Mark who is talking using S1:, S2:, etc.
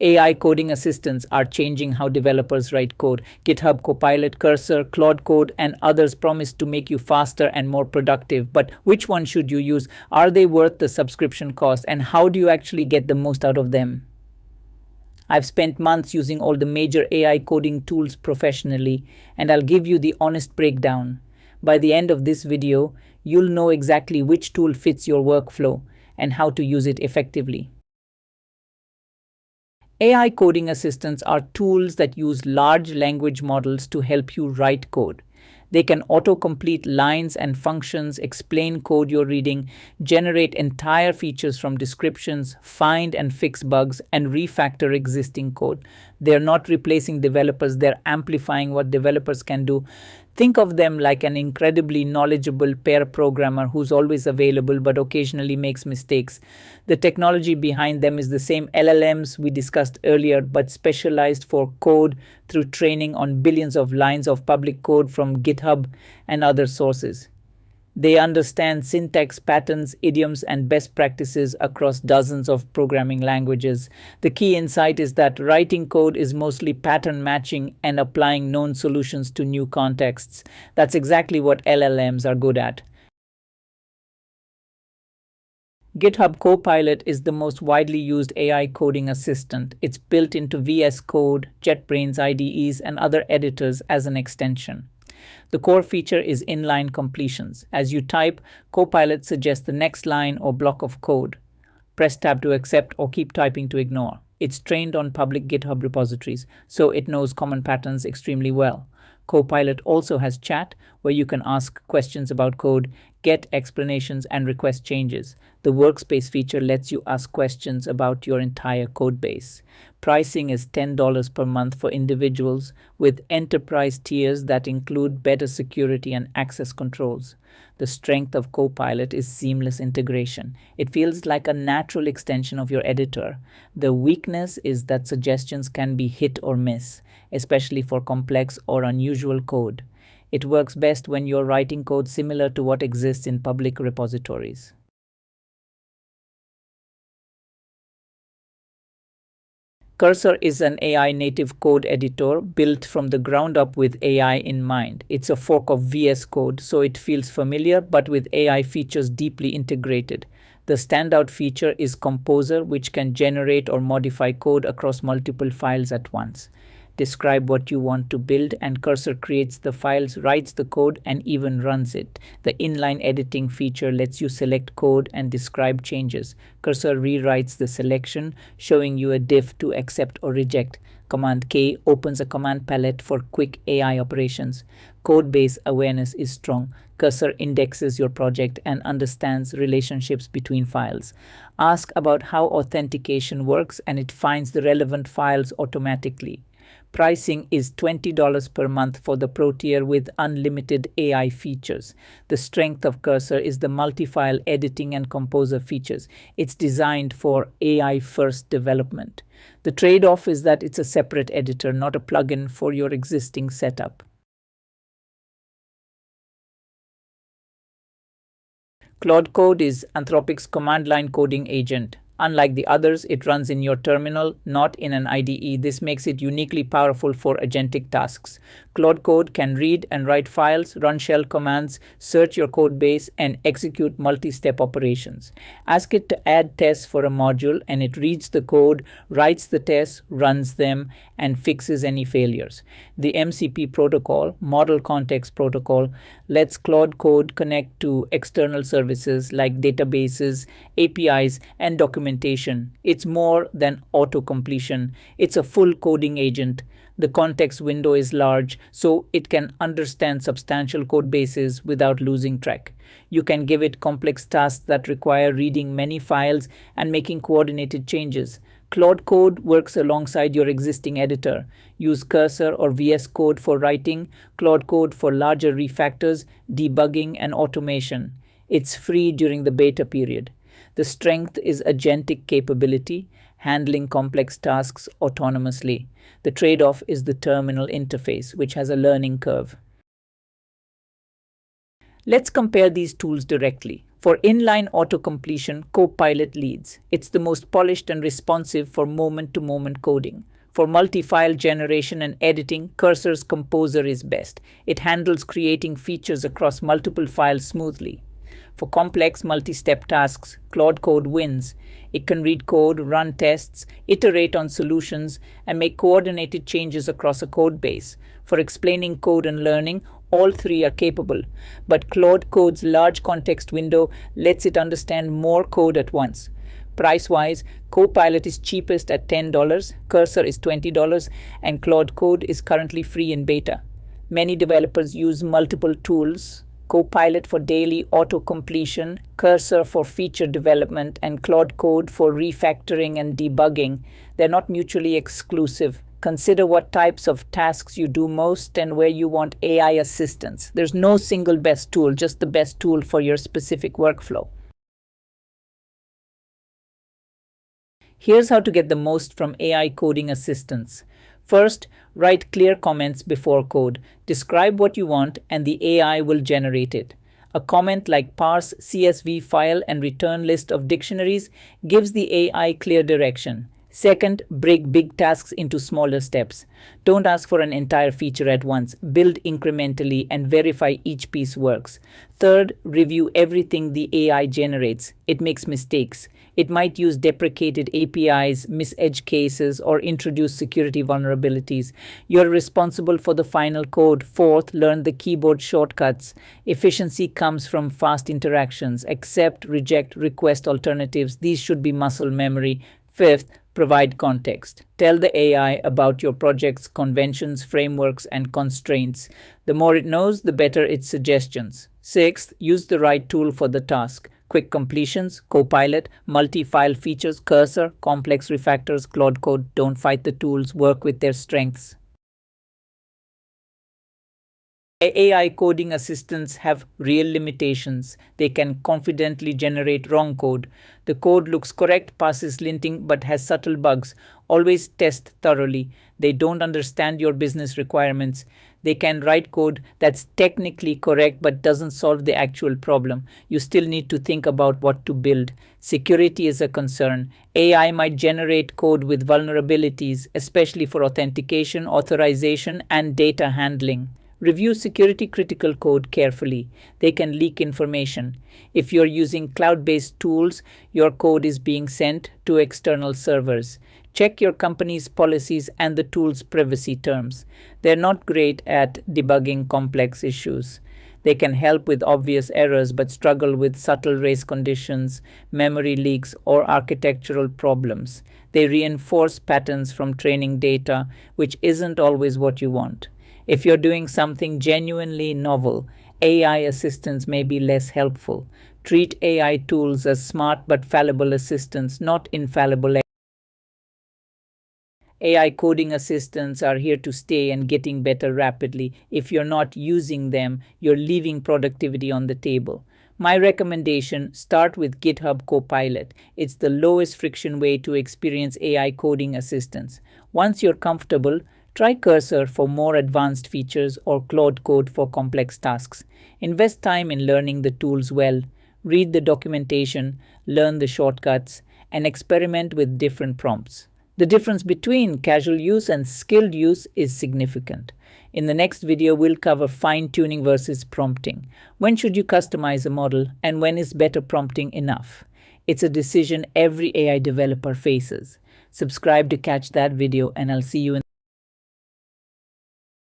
S1: AI coding assistants are changing how developers write code. GitHub Copilot, Cursor, Claude Code, and others promise to make you faster and more productive. But which one should you use? Are they worth the subscription cost? And how do you actually get the most out of them? I've spent months using all the major AI coding tools professionally, and I'll give you the honest breakdown. By the end of this video, you'll know exactly which tool fits your workflow and how to use it effectively. AI coding assistants are tools that use large language models to help you write code. They can autocomplete lines and functions, explain code you're reading, generate entire features from descriptions, find and fix bugs, and refactor existing code. They're not replacing developers, they're amplifying what developers can do. Think of them like an incredibly knowledgeable pair programmer who's always available but occasionally makes mistakes. The technology behind them is the same LLMs we discussed earlier, but specialized for code through training on billions of lines of public code from GitHub and other sources. They understand syntax patterns, idioms, and best practices across dozens of programming languages. The key insight is that writing code is mostly pattern matching and applying known solutions to new contexts. That's exactly what LLMs are good at. GitHub Copilot is the most widely used AI coding assistant. It's built into VS Code, JetBrains IDEs, and other editors as an extension. The core feature is inline completions. As you type, Copilot suggests the next line or block of code. Press Tab to accept or keep typing to ignore. It's trained on public GitHub repositories, so it knows common patterns extremely well. Copilot also has chat, where you can ask questions about code, get explanations, and request changes. The workspace feature lets you ask questions about your entire code base. Pricing is $10 per month for individuals, with enterprise tiers that include better security and access controls. The strength of Copilot is seamless integration. It feels like a natural extension of your editor. The weakness is that suggestions can be hit or miss, especially for complex or unusual code. It works best when you're writing code similar to what exists in public repositories. Cursor is an AI native code editor built from the ground up with AI in mind. It's a fork of VS Code, so it feels familiar but with AI features deeply integrated. The standout feature is Composer, which can generate or modify code across multiple files at once. Describe what you want to build, and Cursor creates the files, writes the code, and even runs it. The inline editing feature lets you select code and describe changes. Cursor rewrites the selection, showing you a diff to accept or reject. Command K opens a command palette for quick AI operations. Code base awareness is strong. Cursor indexes your project and understands relationships between files. Ask about how authentication works, and it finds the relevant files automatically. Pricing is $20 per month for the Pro tier with unlimited AI features. The strength of Cursor is the multi-file editing and Composer features. It's designed for AI-first development. The trade-off is that it's a separate editor, not a plugin for your existing setup. Claude Code is Anthropic's command-line coding agent. Unlike the others, it runs in your terminal, not in an IDE. This makes it uniquely powerful for agentic tasks. Claude Code can read and write files, run shell commands, search your code base, and execute multi-step operations. Ask it to add tests for a module, and it reads the code, writes the tests, runs them, and fixes any failures. The MCP protocol, Model Context Protocol, lets Claude Code connect to external services like databases, APIs, and documentation. It's more than auto-completion. It's a full coding agent. The context window is large, so it can understand substantial code bases without losing track. You can give it complex tasks that require reading many files and making coordinated changes. Claude Code works alongside your existing editor. Use Cursor or VS Code for writing, Claude Code for larger refactors, debugging, and automation. It's free during the beta period. The strength is agentic capability, handling complex tasks autonomously. The trade-off is the terminal interface, which has a learning curve. Let's compare these tools directly. For inline auto-completion, Copilot leads. It's the most polished and responsive for moment-to-moment coding. For multi-file generation and editing, Cursor's Composer is best. It handles creating features across multiple files smoothly. For complex multi-step tasks, Claude Code wins. It can read code, run tests, iterate on solutions, and make coordinated changes across a code base. For explaining code and learning, all three are capable, but Claude Code's large context window lets it understand more code at once. Price-wise, Copilot is cheapest at $10, Cursor is $20, and Claude Code is currently free in beta. Many developers use multiple tools: Copilot for daily auto-completion, Cursor for feature development, and Claude Code for refactoring and debugging. They're not mutually exclusive. Consider what types of tasks you do most and where you want AI assistance. There's no single best tool, just the best tool for your specific workflow. Here's how to get the most from AI coding assistants. First, write clear comments before code. Describe what you want and the AI will generate it. A comment like parse CSV file and return list of dictionaries gives the AI clear direction. Second, break big tasks into smaller steps. Don't ask for an entire feature at once. Build incrementally and verify each piece works. Third, review everything the AI generates. It makes mistakes. It might use deprecated APIs, miss edge cases, or introduce security vulnerabilities. You're responsible for the final code. Fourth, learn the keyboard shortcuts. Efficiency comes from fast interactions. Accept, reject, request alternatives. These should be muscle memory. Fifth, provide context. Tell the AI about your project's conventions, frameworks, and constraints. The more it knows, the better its suggestions. Sixth, use the right tool for the task. Quick completions, Copilot, multi-file features, Cursor, complex refactors, Claude Code. Don't fight the tools, work with their strengths. AI coding assistants have real limitations. They can confidently generate wrong code. The code looks correct, passes linting, but has subtle bugs. Always test thoroughly. They don't understand your business requirements. They can write code that's technically correct but doesn't solve the actual problem. You still need to think about what to build. Security is a concern. AI might generate code with vulnerabilities, especially for authentication, authorization, and data handling. Review security-critical code carefully. They can leak information. If you're using cloud-based tools, your code is being sent to external servers. Check your company's policies and the tool's privacy terms. They're not great at debugging complex issues. They can help with obvious errors but struggle with subtle race conditions, memory leaks, or architectural problems. They reinforce patterns from training data, which isn't always what you want. If you're doing something genuinely novel, AI assistants may be less helpful. Treat AI tools as smart but fallible assistants, not infallible. AI coding assistants are here to stay and getting better rapidly. If you're not using them, you're leaving productivity on the table. My recommendation, start with GitHub Copilot. It's the lowest friction way to experience AI coding assistants. Once you're comfortable, try Cursor for more advanced features or Claude Code for complex tasks. Invest time in learning the tools well. Read the documentation, learn the shortcuts, and experiment with different prompts. The difference between casual use and skilled use is significant. In the next video, we'll cover fine-tuning versus prompting. When should you customize a model, and when is better prompting enough? It's a decision every AI developer faces. Subscribe to catch that video, and I'll see you in